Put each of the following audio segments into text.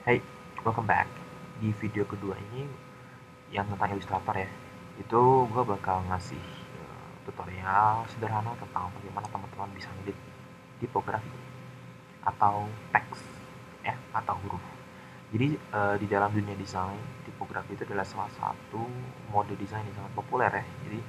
Hey, welcome back. Di video kedua ini yang tentang ilustrator ya, itu gue bakal ngasih tutorial sederhana tentang bagaimana teman-teman bisa ngedit tipografi atau teks ya atau huruf. Jadi di dalam dunia desain, tipografi itu adalah salah satu mode desain yang sangat populer ya. Jadi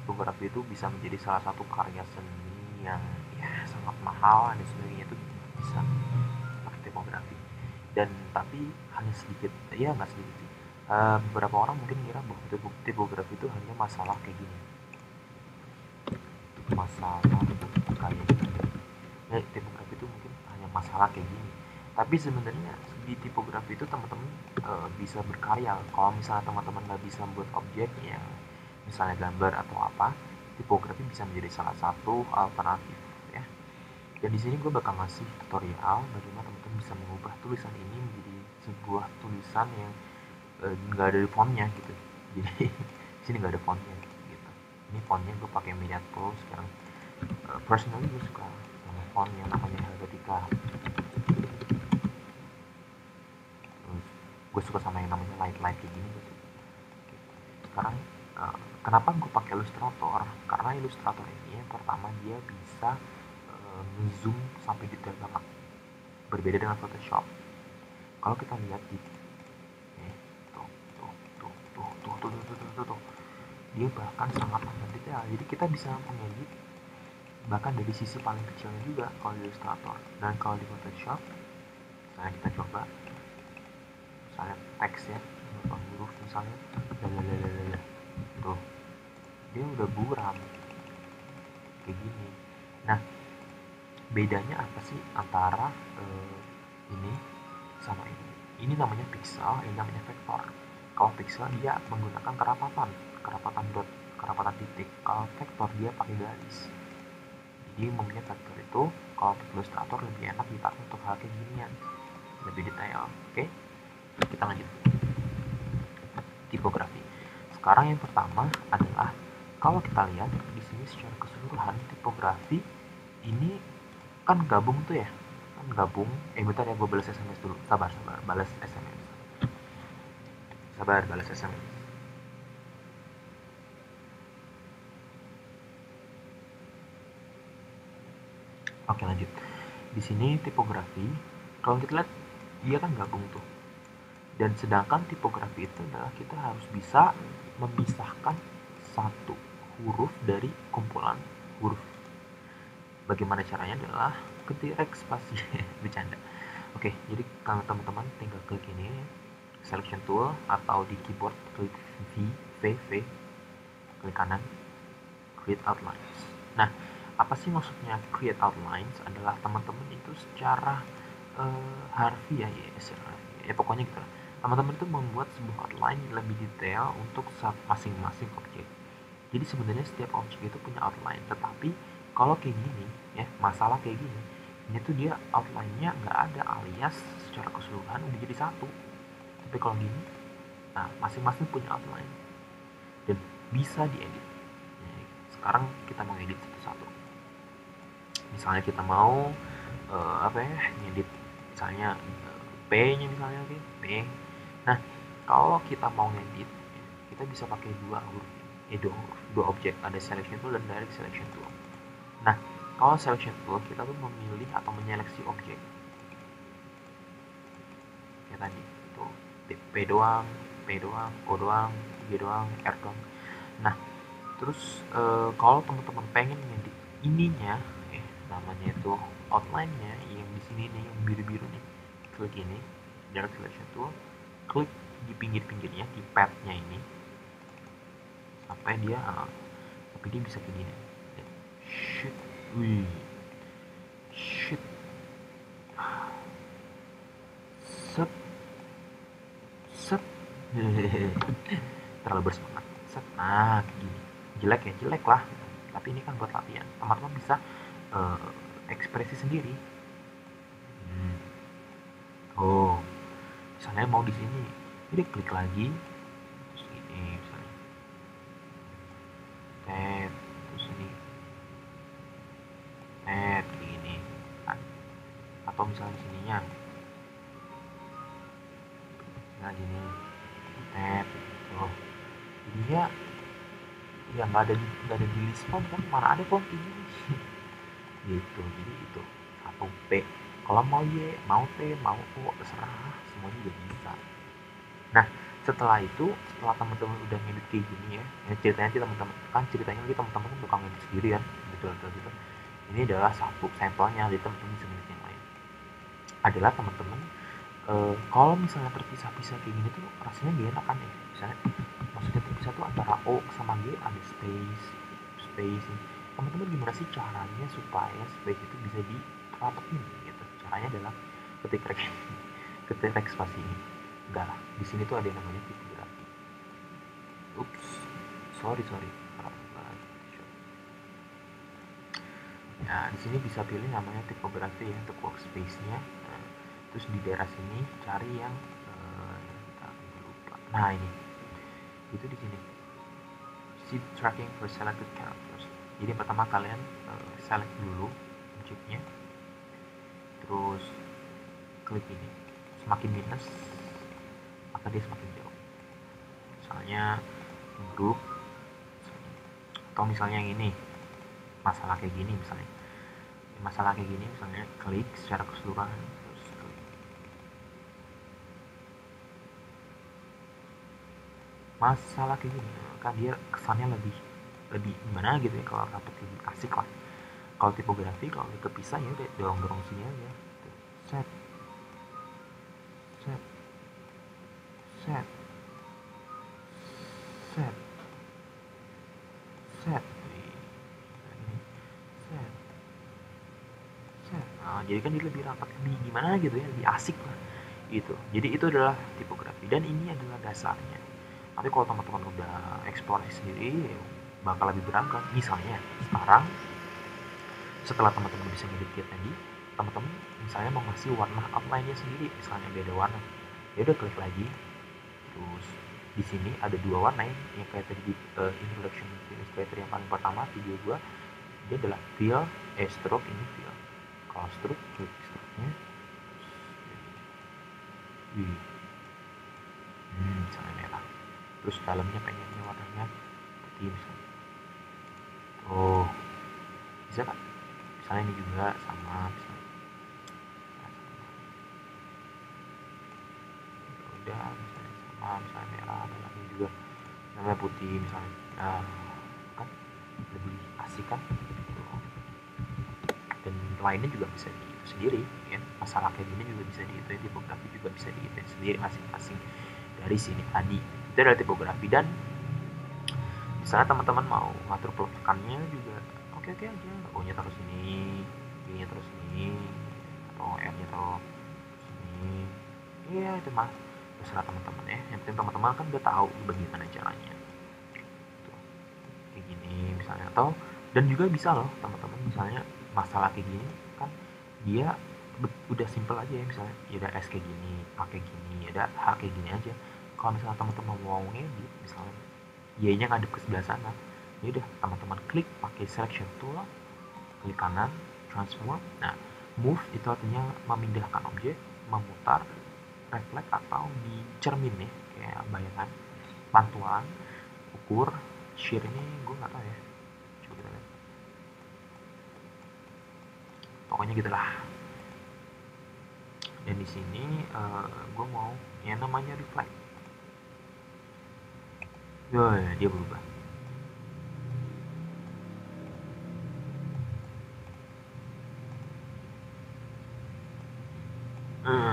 tipografi itu bisa menjadi salah satu karya seni yang ya sangat mahal dan sebagainya itu bisa pakai tipografi. Dan tapi hanya sedikit, ya nggak sedikit sih. Beberapa orang mungkin kira bahwa tipografi itu hanya masalah kayak gini, masalah kayak gini. Tipografi itu mungkin hanya masalah kayak gini. Tapi sebenarnya di tipografi itu teman-teman bisa berkarya. Kalau misalnya teman-teman nggak bisa membuat objek yang misalnya gambar atau apa, tipografi bisa menjadi salah satu alternatif ya. Dan di sini gue bakal ngasih tutorial bagaimana teman-teman bisa mengubah tulisan ini menjadi sebuah tulisan yang nggak ada fontnya gitu. Jadi di sini nggak ada fontnya gitu. Ini fontnya gue pakai Media Pro sekarang. Personally gue suka sama font yang namanya Helvetica. Gue suka sama yang namanya light kayak gini gitu. Sekarang kenapa gue pakai Illustrator? Karena Illustrator ini yang pertama dia bisa ngezoom sampai detail banget. Berbeda dengan Photoshop. Kalau kita lihat di tuh, tuh, tuh, tuh, tuh, tuh, tuh, tuh, tuh, tuh, dia bahkan sangat detail. Jadi kita bisa mengedit bahkan dari sisi paling kecilnya juga kalau di Illustrator. Dan kalau di Photoshop, misalnya kita coba, misalnya teks ya, atau huruf misalnya, tuh, dia udah buram kayak gini. Nah, bedanya apa sih antara ini sama ini? Ini namanya pixel, ini namanya vektor. Kalau pixel dia menggunakan kerapatan titik. Kalau vektor dia pakai garis. Jadi mempunyai vektor itu kalau untuk Illustrator lebih enak dipakai untuk hal kayak ginian, lebih detail. Oke, kita lanjut. Tipografi. Sekarang yang pertama adalah kalau kita lihat di sini secara keseluruhan tipografi ini kan gabung tuh ya, kan gabung. Bentar ya, gue balas SMS dulu. Sabar, balas SMS. Sabar, balas SMS. Oke, lanjut. Di sini tipografi, kalau kita lihat dia kan gabung tuh. Dan sedangkan tipografi itu adalah kita harus bisa memisahkan satu huruf dari kumpulan huruf. Bagaimana caranya adalah ketik spasi. Bercanda. Oke, jadi kalau teman-teman tinggal klik ini selection tool atau di keyboard klik V, klik kanan, create outlines. Nah, apa sih maksudnya create outlines? Adalah teman-teman itu secara harfiah ya pokoknya gitu lah. Teman-teman itu membuat sebuah outline lebih detail untuk masing-masing objek. Jadi sebenarnya setiap objek itu punya outline, tetapi kalau kayak gini ya, masalah kayak gini, ini tuh dia outline-nya nggak ada, alias secara keseluruhan udah jadi satu. Tapi kalau gini, nah masing-masing punya outline dan bisa diedit. Nah, sekarang kita mau edit satu-satu. Misalnya kita mau apa ya, ngedit misalnya P-nya misalnya, oke, P. Nah, kalau kita mau ngedit, kita bisa pakai dua huruf, dua objek, ada selection tool dan direct selection tool. Nah, kalau selection tool kita tuh memilih atau menyeleksi objek. Kayak tadi, tuh P doang, O doang, G doang, R doang. Nah, terus kalau teman-teman pengen ngedit ininya, namanya itu outline-nya yang di sini nih, yang biru-biru nih, klik ini, direct selection tool, klik di pinggir-pinggirnya, di pad-nya ini, sampai dia bisa begini. Shoot, wih, shoot, set, set, terlalu bersemangat, set, nah gini, jelek ya, jelek lah, tapi ini kan buat latihan, teman-teman bisa ekspresi sendiri. Oh, misalnya mau di sini, jadi klik lagi, terus ini misalnya, tab, terus ini, tab, gini, kan. Atau misalnya sininya, Nah gini, tab tuh, jadinya ya nggak ada di list font kan, mana ada font ini gitu. Jadi itu satu P, kalau mau Y mau T mau O terserah, semuanya juga bisa. Nah setelah teman-teman udah ngedit kayak gini ya, ceritanya nanti teman-teman kan ceritanya nanti teman-teman bakal ngedit sendiri kan, betul gitu. Ini adalah satu sampelnya, jadi teman-teman bisa ngedit yang lain. Adalah teman-teman kalau misalnya terpisah-pisah kayak gini tuh rasanya gak enak kan ya, misalnya maksudnya terpisah tuh antara O sama G ada space. Teman-teman gimana sih caranya supaya space itu bisa dirapetin gitu? Caranya adalah ketik teks spasi ini. Enggak lah, di sini tuh ada yang namanya tipografi. Ups, sorry. Nah, di sini bisa pilih namanya tipografi ya untuk workspace-nya. Nah, terus di daerah sini cari yang lupa. Nah, ini. Itu di sini. Shift tracking for selected characters. Jadi pertama kalian select dulu objeknya. Terus klik ini. Semakin minus, maka dia semakin jauh. Misalnya grup, atau misalnya yang ini, masalah kayak gini misalnya klik secara keseluruhan, terus klik. Masalah kayak gini kan dia kesannya lebih gimana gitu ya, kalau rapet lebih asik lah. Kalau tipografi kalau kepisah ya udah dorong sini aja, set set set set set set set. Nah, jadi kan dia lebih rapat, lebih gimana gitu ya, lebih asik lah gitu. Jadi itu adalah tipografi dan ini adalah dasarnya. Tapi kalau teman-teman udah eksplorasi sendiri ya bakal lebih beragam. Misalnya sekarang setelah teman-teman bisa ngedit tadi, teman-teman misalnya mau ngasih warna outline-nya sendiri, misalnya beda warna, ya udah klik lagi. Terus di sini ada dua warna yang kayak tadi di introduction to Illustrator yang paling pertama video gua, dia adalah fill, stroke, ini fill. Kalau stroke, klik stroke-nya, misalnya merah. Terus dalamnya pengennya warnanya putih misalnya. Oh, bisa kan? Misalnya ini juga sama, misalnya. Udah, misalnya sama, misalnya merah, dalamnya juga namanya putih misalnya. Nah, kan lebih asik kan? Dan lainnya juga bisa di itu sendiri ya. Masalah kayak gini juga bisa di itu, tipografi juga bisa di itu sendiri masing-masing dari sini tadi. Itu adalah tipografi. Dan misalnya teman-teman mau ngatur peletakannya juga oke-oke aja, O-nya taruh sini, G-nya taruh sini, atau R-nya taruh sini. Iya, itu mah terserah teman-teman ya. Yang penting teman-teman kan udah tahu bagaimana caranya. Tuh, kayak gini misalnya. Atau dan juga bisa loh teman-teman, misalnya masalah kayak gini kan dia udah simple aja ya, misalnya ya ada S kayak gini, A kayak gini, ada H kayak gini aja. Kalau misalnya teman-teman mau ngedit misalnya Y-nya ngadep ke sebelah sana, ya udah teman-teman klik pakai selection tool, klik kanan, transform. Nah, move itu artinya memindahkan objek, memutar, reflect atau dicermin ya, kayak bayangan, pantulan, ukur, shear ini gue nggak tahu ya. Coba kita lihat. Pokoknya gitulah. Dan di sini gue mau yang namanya reflect. Dia berubah.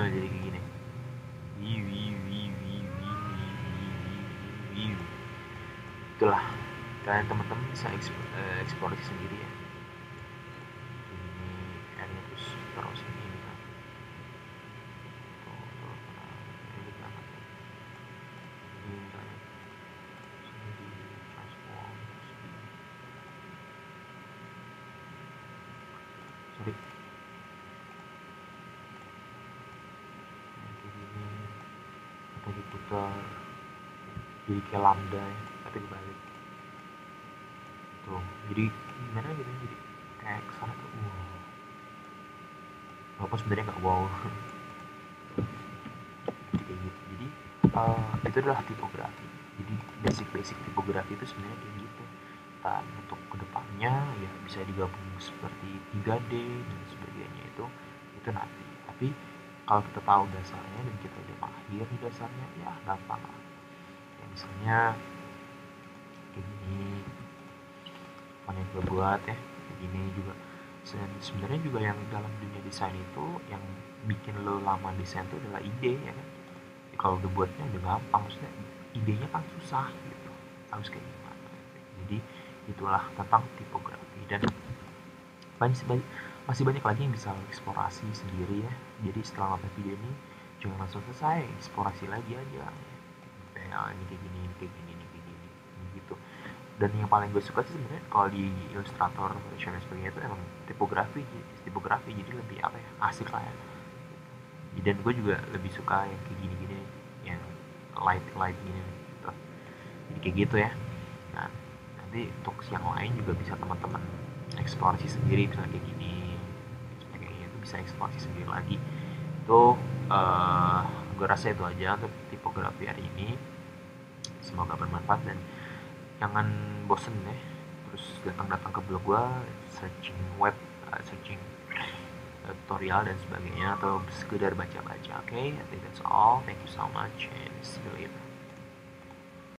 Jadi kayak gini. Itulah, kalian teman-teman bisa eksplorasi sendiri ya. Ini R-nya terus taruh sini kan. Ini misalnya sini di transform, sorry, kayak gini, atau diputar jadi kayak lambda ya, tapi dibalik tuh, jadi gimana gitu, jadi kayak kesana tuh walaupun sebenarnya nggak wow. Kayak gitu. Jadi itu adalah tipografi. Jadi basic tipografi itu sebenarnya kayak gitu. Dan untuk kedepannya ya bisa digabung seperti 3D dan sebagainya, itu nanti. Tapi kalau kita tahu dasarnya dan kita udah mahir di dasarnya, ya gampang lah. Ya, misalnya kayak gini, yang gue buat ya, kayak gini juga. Sebenarnya juga yang dalam dunia desain itu yang bikin lo lama desain itu adalah ide, ya kan. Ya, kalau udah buatnya udah gampang, maksudnya idenya kan susah gitu, harus kayak gimana. Jadi itulah tentang tipografi, dan masih banyak lagi yang bisa eksplorasi sendiri ya. Jadi setelah nonton video ini jangan langsung selesai, eksplorasi lagi aja kayak ini kayak gini, ini kayak gini, ini kayak gini, ini gitu. Dan yang paling gue suka sih sebenarnya kalau di Illustrator, Photoshop dan sebagainya itu emang tipografi jadi lebih apa ya, asik lah ya. Dan gue juga lebih suka yang kayak gini-gini, yang light gini gitu. Jadi kayak gitu ya. Nah, nanti untuk yang lain juga bisa teman-teman eksplorasi sendiri, misalnya kayak gini sebagainya, itu bisa eksplorasi sendiri lagi. Itu gue rasa itu aja untuk tipografi hari ini. Semoga bermanfaat dan jangan bosen ya, terus datang ke blog gue, searching web, searching tutorial dan sebagainya, atau sekedar baca-baca. Oke, I think that's all. Thank you so much and see you later.